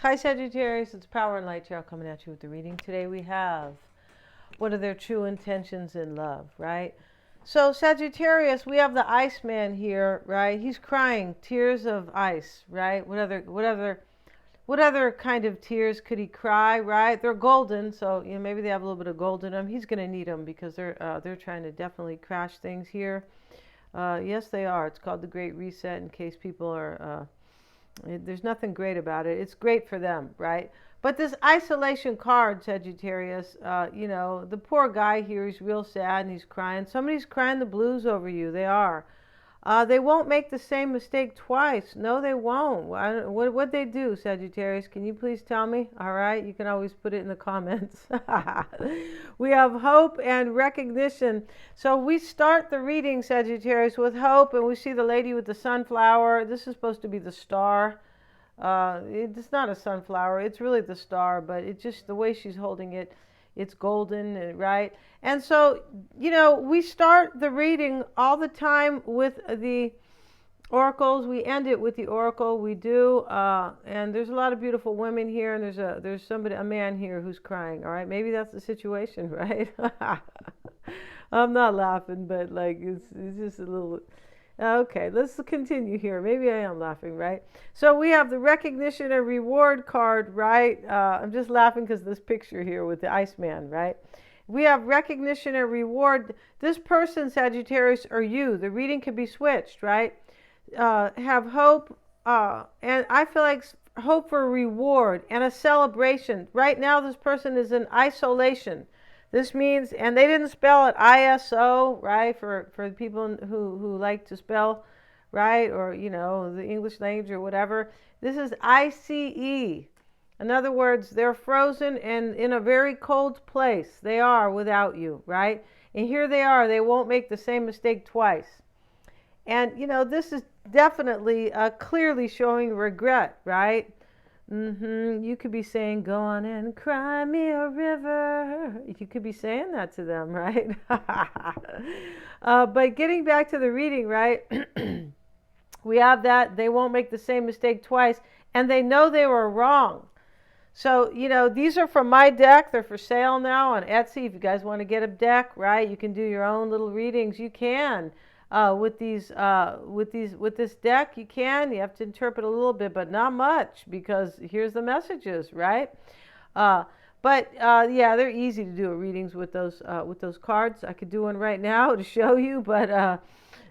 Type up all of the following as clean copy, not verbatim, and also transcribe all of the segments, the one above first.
Hi Sagittarius, it's Power and Light Tarot coming at you with the reading. Today we have, what are their true intentions in love, right? So Sagittarius, we have the Iceman here, right? He's crying tears of ice, right? What other kind of tears could he cry, right? They're golden, so maybe they have a little bit of gold in them. He's going to need them because they're trying to definitely crash things here. Yes, they are. It's called the Great Reset. In case people are, there's nothing great about it. It's great for them, right? But this isolation card, Sagittarius, the poor guy here, he's real sad and he's crying. Somebody's crying the blues over you. They are. They won't make the same mistake twice. No, they won't. What'd they do, Sagittarius? Can you please tell me? All right, you can always put it in the comments. We have hope and recognition. So we start the reading, Sagittarius, with hope, and we see the lady with the sunflower. This is supposed to be the star. It's not a sunflower. It's really the star, but it's just the way she's holding it. It's golden, right? And so, we start the reading all the time with the oracles. We end it with the oracle. We do, and there's a lot of beautiful women here, and there's a man here who's crying. All right, maybe that's the situation, right? I'm not laughing, but it's just a little. Okay, let's continue here. Maybe I am laughing, right? So we have the recognition and reward card, right? I'm just laughing because this picture here with the Iceman, right? We have recognition and reward. This person, Sagittarius, or you, the reading can be switched, right? Have hope, and I feel like hope for a reward and a celebration. Right now, this person is in isolation. This means, and they didn't spell it ISO, right, for the people who like to spell, right, or, the English language or whatever. This is ICE. In other words, they're frozen and in a very cold place. They are without you, right? And here they are. They won't make the same mistake twice. And, this is definitely clearly showing regret, right? You could be saying, go on and cry me a river. You could be saying that to them, right? But getting back to the reading, right? We have that. They won't make the same mistake twice. And they know they were wrong. So, these are from my deck. They're for sale now on Etsy. If you guys want to get a deck, right? You can do your own little readings. You can. With this deck, you have to interpret a little bit, but not much, because here's the messages, right? They're easy to do readings with those cards. I could do one right now to show you, but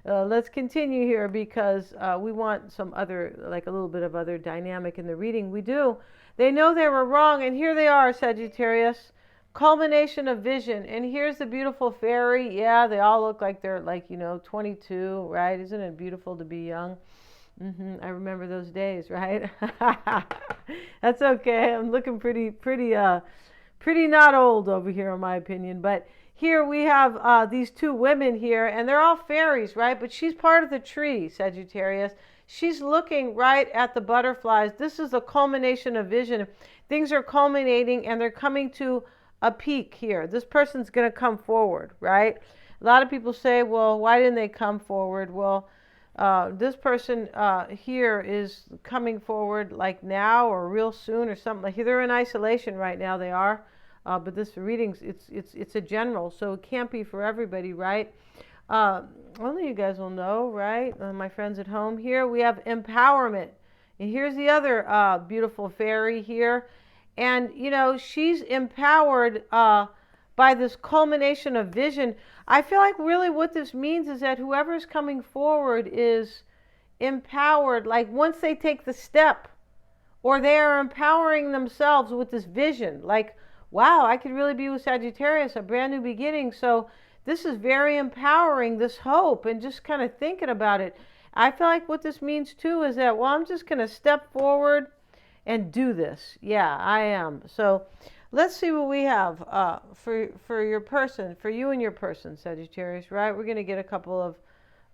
let's continue here because we want some other, like a little bit of other dynamic in the reading. We do. They know they were wrong, and here they are, Sagittarius. Culmination of vision. And here's the beautiful fairy. Yeah, they all look like they're 22, right? Isn't it beautiful to be young? I remember those days, right? That's okay. I'm looking pretty not old over here, in my opinion. But here we have these two women here, and they're all fairies, right? But she's part of the tree, Sagittarius. She's looking right at the butterflies. This is a culmination of vision. Things are culminating, and they're coming to a peak here. This person's going to come forward, right? A lot of people say, well, why didn't they come forward? Well, this person here is coming forward like now or real soon or something. Like they're in isolation right now. They are, but this reading's it's a general, so it can't be for everybody, right? Only you guys will know, right? My friends at home. Here we have empowerment, and here's the other beautiful fairy here. And, she's empowered by this culmination of vision. I feel like really what this means is that whoever's coming forward is empowered. Like once they take the step, or they are empowering themselves with this vision. Like, wow, I could really be with Sagittarius, a brand new beginning. So this is very empowering, this hope, and just kind of thinking about it. I feel like what this means too is that, well, I'm just going to step forward and do this. Yeah, I am. So let's see what we have for your person, for you and your person, Sagittarius, right? We're going to get a couple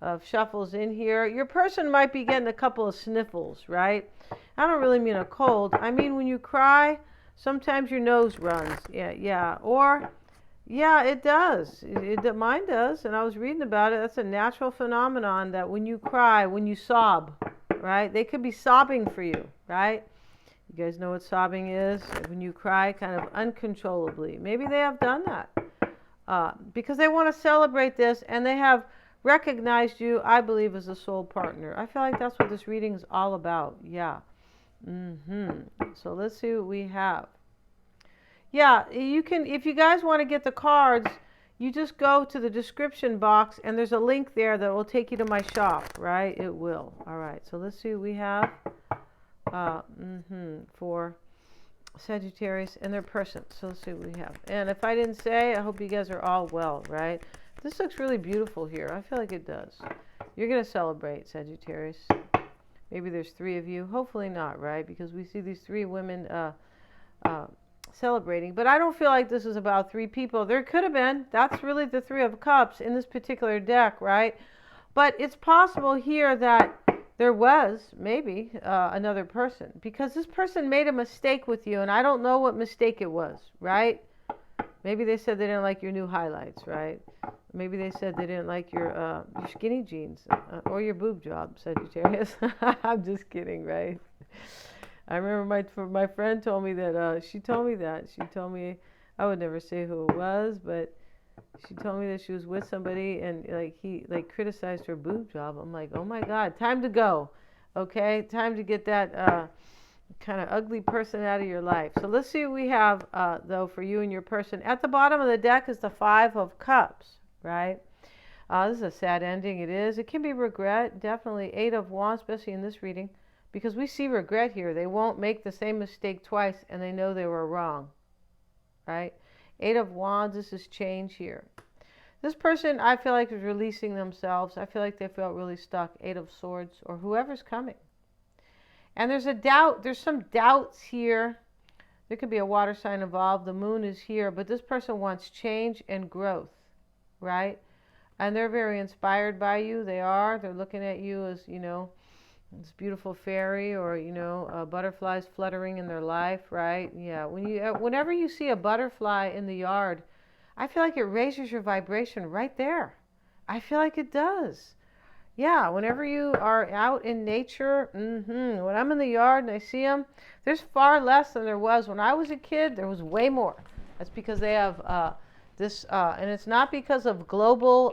of shuffles in here. Your person might be getting a couple of sniffles, right? I don't really mean a cold. I mean when you cry, sometimes your nose runs. Yeah. Or, yeah, it does. Mine does, and I was reading about it. That's a natural phenomenon that when you cry, when you sob, right? They could be sobbing for you, right? You guys know what sobbing is? When you cry kind of uncontrollably. Maybe they have done that because they want to celebrate this, and they have recognized you, I believe, as a soul partner. I feel like that's what this reading is all about. Yeah. So let's see what we have. Yeah, you can, if you guys want to get the cards, you just go to the description box, and there's a link there that will take you to my shop, right? It will. All right, so let's see what we have for Sagittarius and their person. So let's see what we have. And if I didn't say, I hope you guys are all well, right? This looks really beautiful here. I feel like it does. You're going to celebrate, Sagittarius. Maybe there's 3 of you. Hopefully not, right? Because we see these 3 women celebrating. But I don't feel like this is about 3 people. There could have been. That's really the 3 of Cups in this particular deck, right? But it's possible here that there was maybe another person, because this person made a mistake with you, and I don't know what mistake it was, right? Maybe they said they didn't like your new highlights, right? Maybe they said they didn't like your skinny jeans or your boob job, Sagittarius. I'm just kidding, right? I remember my friend told me that, she told me, I would never say who it was, but she told me that she was with somebody, and he criticized her boob job. I'm like, oh my God, time to go. Okay, time to get that kind of ugly person out of your life. So let's see what we have, though, for you and your person. At the bottom of the deck is the 5 of Cups, right? This is a sad ending. It is. It can be regret, definitely. 8 of Wands, especially in this reading, because we see regret here. They won't make the same mistake twice, and they know they were wrong, right? 8 of Wands, this is change here. This person, I feel like, is releasing themselves. I feel like they felt really stuck. 8 of Swords, or whoever's coming. And there's a doubt. There's some doubts here. There could be a water sign involved. The moon is here. But this person wants change and growth, right? And they're very inspired by you. They are. They're looking at you as, this beautiful fairy, or, butterflies fluttering in their life, right? Yeah. Whenever you see a butterfly in the yard, I feel like it raises your vibration right there. I feel like it does. Yeah, whenever you are out in nature, when I'm in the yard and I see them, there's far less than there was when I was a kid. There was way more. That's because they have and it's not because of global,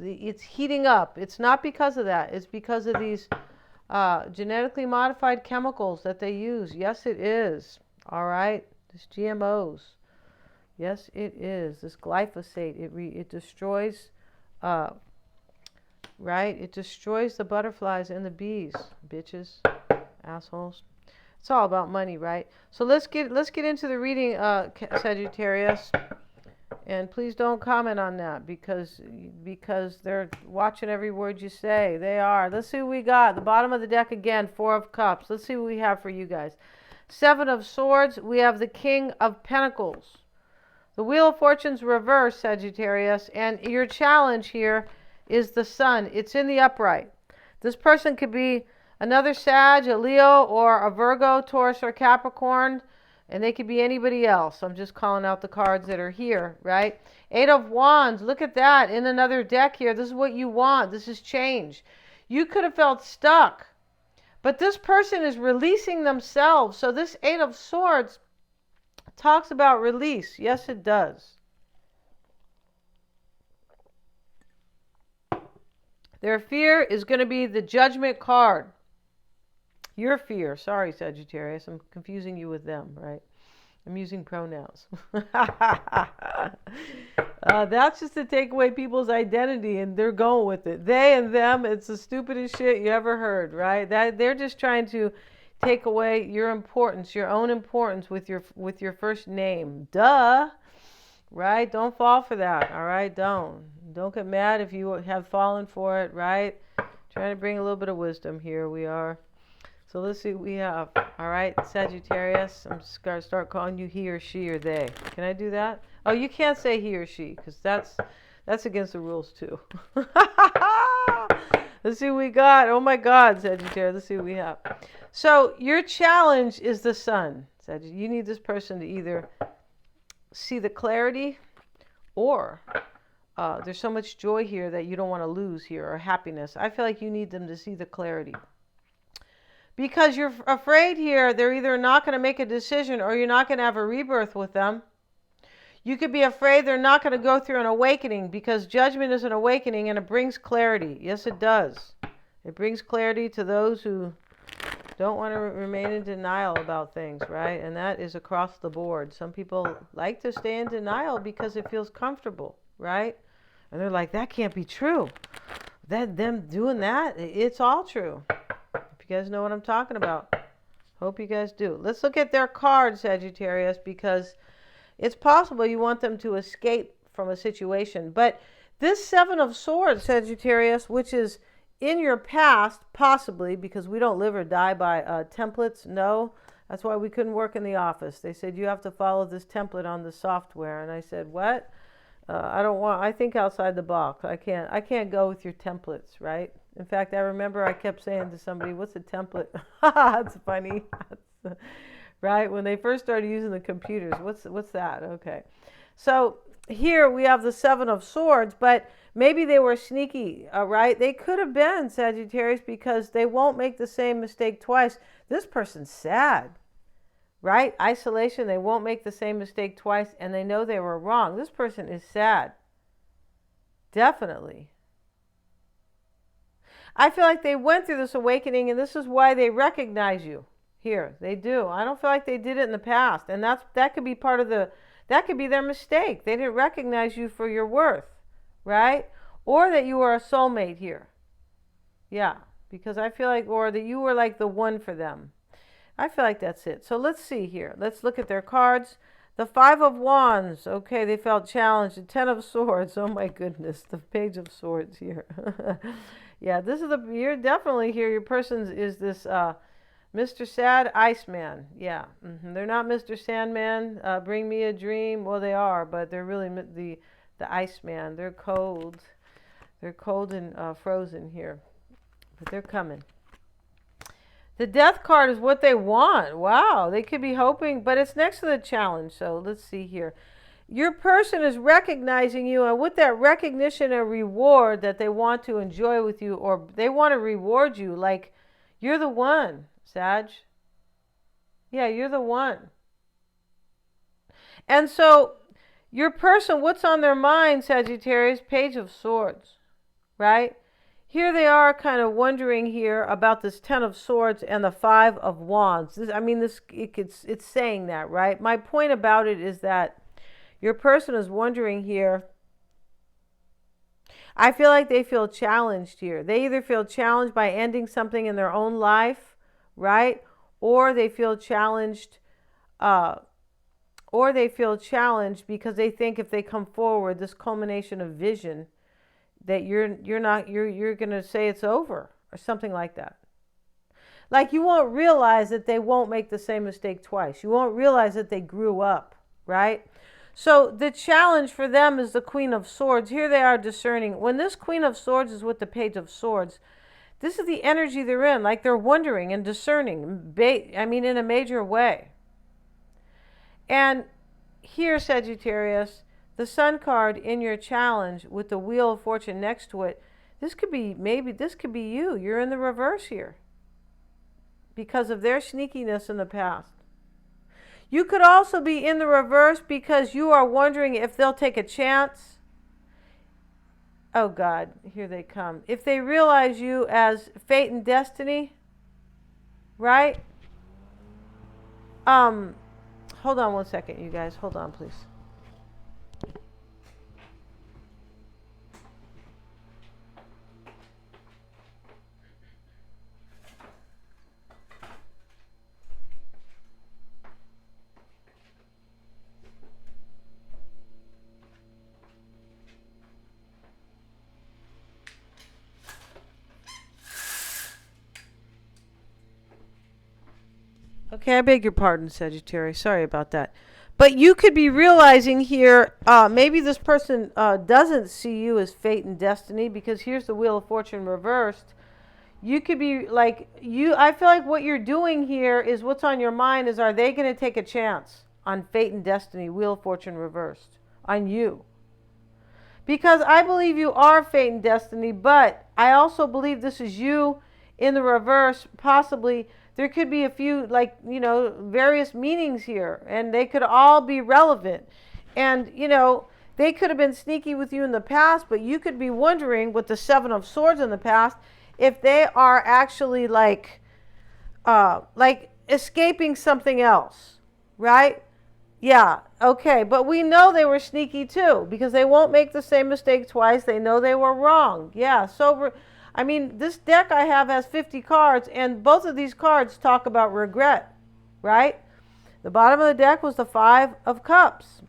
it's heating up. It's not because of that. It's because of these genetically modified chemicals that they use. Yes, it is. All right, this GMOs. Yes, it is. This glyphosate, it destroys. Right? It destroys the butterflies and the bees, bitches, assholes. It's all about money, right? So let's get into the reading, Sagittarius. And please don't comment on that because they're watching every word you say. They are. Let's see what we got. The bottom of the deck again, 4 of Cups. Let's see what we have for you guys. 7 of Swords. We have the King of Pentacles. The Wheel of Fortune's reversed, Sagittarius, and your challenge here is the Sun. It's in the upright. This person could be another Sag, a Leo, or a Virgo, Taurus, or Capricorn, and they could be anybody else. I'm just calling out the cards that are here, right? 8 of Wands, look at that in another deck here. This is what you want. This is change. You could have felt stuck, but this person is releasing themselves. So this 8 of Swords talks about release. Yes, it does. Their fear is going to be the Judgment card. Your fear. Sorry, Sagittarius. I'm confusing you with them, right? I'm using pronouns. That's just to take away people's identity, and they're going with it. They and them, it's the stupidest shit you ever heard, right? They're just trying to take away your importance, your own importance with your first name. Duh. Right? Don't fall for that. All right? Don't get mad if you have fallen for it, right? Trying to bring a little bit of wisdom here. We are. So let's see what we have. All right, Sagittarius. I'm just going to start calling you he or she or they. Can I do that? Oh, you can't say he or she because that's against the rules too. Let's see what we got. Oh my God, Sagittarius. Let's see what we have. So your challenge is the Sun. Sagittarius. You need this person to either see the clarity, or there's so much joy here that you don't want to lose here, or happiness. I feel like you need them to see the clarity. Because you're afraid here they're either not going to make a decision or you're not going to have a rebirth with them. You could be afraid they're not going to go through an awakening, because judgment is an awakening and it brings clarity. Yes, it does. It brings clarity to those who don't want to remain in denial about things, right? And that is across the board. Some people like to stay in denial because it feels comfortable, right? And they're like, that can't be true. That them doing that, it's all true. If you guys know what I'm talking about. Hope you guys do. Let's look at their card, Sagittarius, because it's possible you want them to escape from a situation. But this Seven of Swords, Sagittarius, which is in your past, possibly, because we don't live or die by templates. No, that's why we couldn't work in the office. They said, you have to follow this template on the software. And I said, what? I think outside the box. I can't go with your templates, right? In fact, I remember I kept saying to somebody, what's a template? That's funny. Right? When they first started using the computers, what's that? Okay. So here we have the Seven of Swords, but maybe they were sneaky, right? They could have been, Sagittarius, because they won't make the same mistake twice. This person's sad, right? Isolation, they won't make the same mistake twice, and they know they were wrong. This person is sad. Definitely. I feel like they went through this awakening, and this is why they recognize you. Here, they do. I don't feel like they did it in the past. And that could be that could be their mistake. They didn't recognize you for your worth, right? Or that you were a soulmate here. Yeah, because I feel like, or that you were like the one for them. I feel like that's it. So let's see here. Let's look at their cards. The Five of Wands. Okay, they felt challenged. The Ten of Swords. Oh my goodness. The Page of Swords here. Yeah, this is you're definitely here. Your person is this Mr. Sad Iceman. Yeah, they're not Mr. Sandman. Bring me a dream. Well, they are, but they're really the Iceman. They're cold. They're cold and frozen here, but they're coming. The Death card is what they want. Wow, they could be hoping, but it's next to the challenge. So let's see here. Your person is recognizing you, and with that recognition and reward that they want to enjoy with you, or they want to reward you, like you're the one, Sag. Yeah, you're the one. And so your person, what's on their mind, Sagittarius? Page of Swords, right? Here they are kind of wondering here about this Ten of Swords and the Five of Wands. It's saying that, right? My point about it is that your person is wondering here. I feel like they feel challenged here. They either feel challenged by ending something in their own life, right? Or they feel challenged, because they think if they come forward, this culmination of vision, that you're going to say it's over or something like that. Like you won't realize that they won't make the same mistake twice. You won't realize that they grew up, right? So the challenge for them is the Queen of Swords. Here they are discerning. When this Queen of Swords is with the Page of Swords, this is the energy they're in. Like they're wondering and discerning, in a major way. And here, Sagittarius, the Sun card in your challenge with the Wheel of Fortune next to it, this could be you. You're in the reverse here because of their sneakiness in the past. You could also be in the reverse because you are wondering if they'll take a chance. Oh God, here they come. If they realize you as fate and destiny, right? Hold on one second, you guys. Hold on, please. Okay, I beg your pardon, Sagittarius. Sorry about that. But you could be realizing here, maybe this person doesn't see you as fate and destiny, because here's the Wheel of Fortune reversed. You could be like, I feel like what you're doing here is what's on your mind is, are they going to take a chance on fate and destiny, Wheel of Fortune reversed, on you? Because I believe you are fate and destiny, but I also believe this is you in the reverse, possibly there could be a few, like, you know, various meanings here, and they could all be relevant. And, you know, they could have been sneaky with you in the past, but you could be wondering with the Seven of Swords in the past if they are actually like escaping something else, right? Yeah, okay, but we know they were sneaky too, because they won't make the same mistake twice. They know they were wrong. Yeah, so I mean, this deck I have has 50 cards, and both of these cards talk about regret, right? The bottom of the deck was the Five of Cups.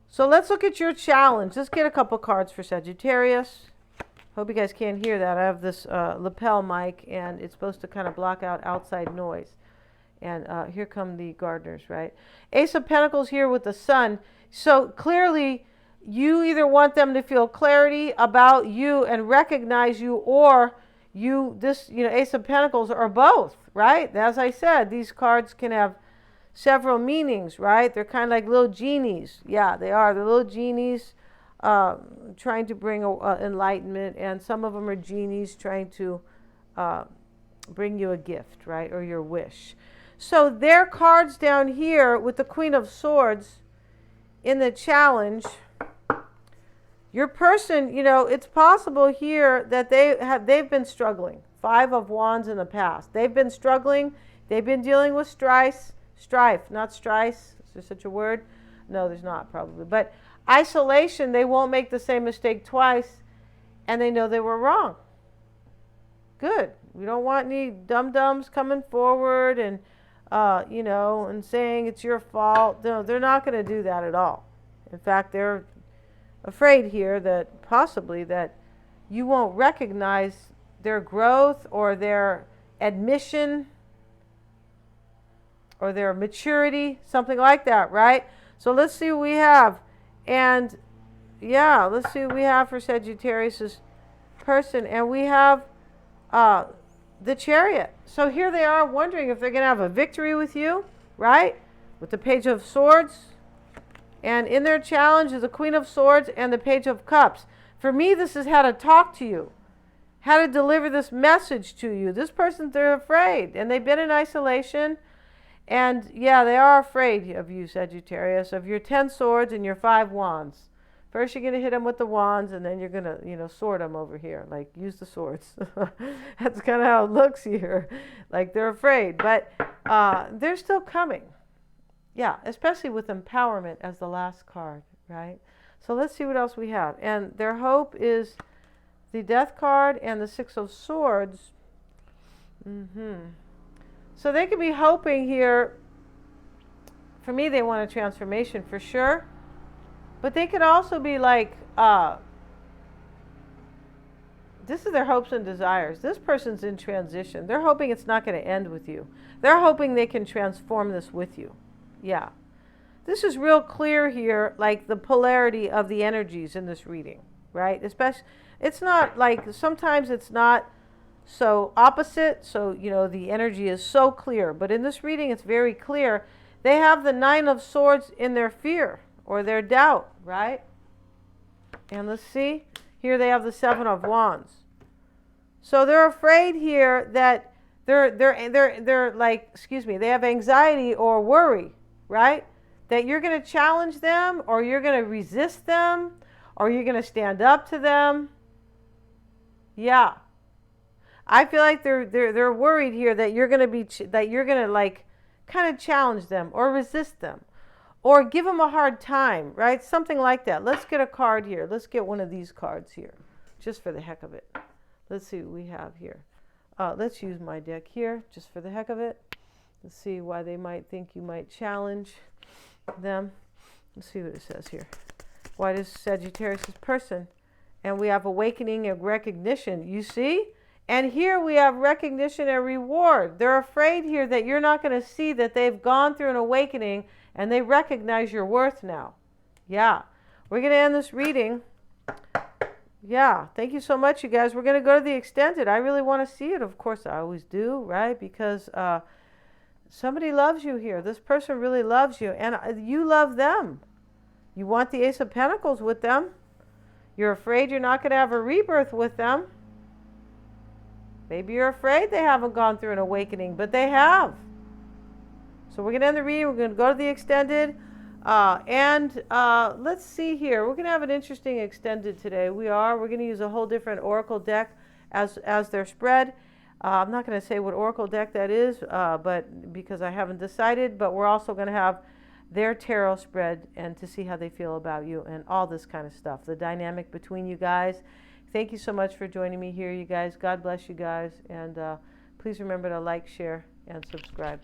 So let's look at your challenge. Let's get a couple cards for Sagittarius. Hope you guys can't hear that. I have this lapel mic, and it's supposed to kind of block out outside noise. And here come the gardeners, right? Ace of Pentacles here with the Sun. So clearly, you either want them to feel clarity about you and recognize you, or Ace of Pentacles, or both, right? As I said, these cards can have several meanings, right? They're kind of like little genies. Yeah, they are. They're little genies trying to bring enlightenment, and some of them are genies trying to bring you a gift, right? Or your wish. So their cards down here with the Queen of Swords in the challenge, your person, you know, it's possible here that they've been struggling. Five of Wands in the past. They've been struggling. They've been dealing with strife, not strife. Is there such a word? No, there's not, probably. But isolation, they won't make the same mistake twice, and they know they were wrong. Good. We don't want any dum-dums coming forward and and saying it's your fault. No, they're not going to do that at all. In fact, they're afraid here that possibly that you won't recognize their growth or their admission or their maturity, something like that, right? So let's see what we have. And yeah, let's see what we have for Sagittarius's person. And we have the Chariot. So here they are wondering if they're going to have a victory with you, right? With the Page of Swords. And in their challenge is the Queen of Swords and the Page of Cups. For me, this is how to talk to you, how to deliver this message to you. This person, they're afraid, and they've been in isolation. And yeah, they are afraid of you, Sagittarius, of your 10 swords and your 5 wands. First, you're going to hit them with the wands, and then you're going to, sword them over here. Like, use the swords. That's kind of how it looks here. Like, they're afraid. But they're still coming. Yeah, especially with empowerment as the last card, right? So let's see what else we have. And their hope is the Death card and the Six of Swords. So they could be hoping here. For me, they want a transformation for sure. But they could also be like, this is their hopes and desires. This person's in transition. They're hoping it's not going to end with you. They're hoping they can transform this with you. Yeah. This is real clear here, like the polarity of the energies in this reading, right? Especially, it's not like, sometimes it's not so opposite. So, the energy is so clear. But in this reading, it's very clear. They have the Nine of Swords in their fear or their doubt, right? And let's see. Here they have the Seven of Wands. So they're afraid here that they're like, they have anxiety or worry, right? That you're going to challenge them, or you're going to resist them, or you're going to stand up to them. Yeah. I feel like they're worried here that you're going to like kind of challenge them or resist them or give them a hard time, right? Something like that. Let's get a card here. Let's get one of these cards here just for the heck of it. Let's see what we have here. Let's use my deck here just for the heck of it. Let's see why they might think you might challenge them. Let's see what it says here. Why does Sagittarius person? And we have awakening and recognition. You see? And here we have recognition and reward. They're afraid here that you're not going to see that they've gone through an awakening and they recognize your worth now. Yeah. We're going to end this reading. Yeah. Thank you so much, you guys. We're going to go to the extended. I really want to see it. Of course, I always do, right? Because somebody loves you here. This person really loves you. And you love them. You want the Ace of Pentacles with them. You're afraid you're not going to have a rebirth with them. Maybe you're afraid they haven't gone through an awakening, but they have. So we're going to end the reading. We're going to go to the extended. Let's see here. We're going to have an interesting extended today. We're going to use a whole different oracle deck as their spread. I'm not going to say what oracle deck that is, but because I haven't decided. But we're also going to have their tarot spread and to see how they feel about you and all this kind of stuff. The dynamic between you guys. Thank you so much for joining me here, you guys. God bless you guys. And please remember to like, share, and subscribe.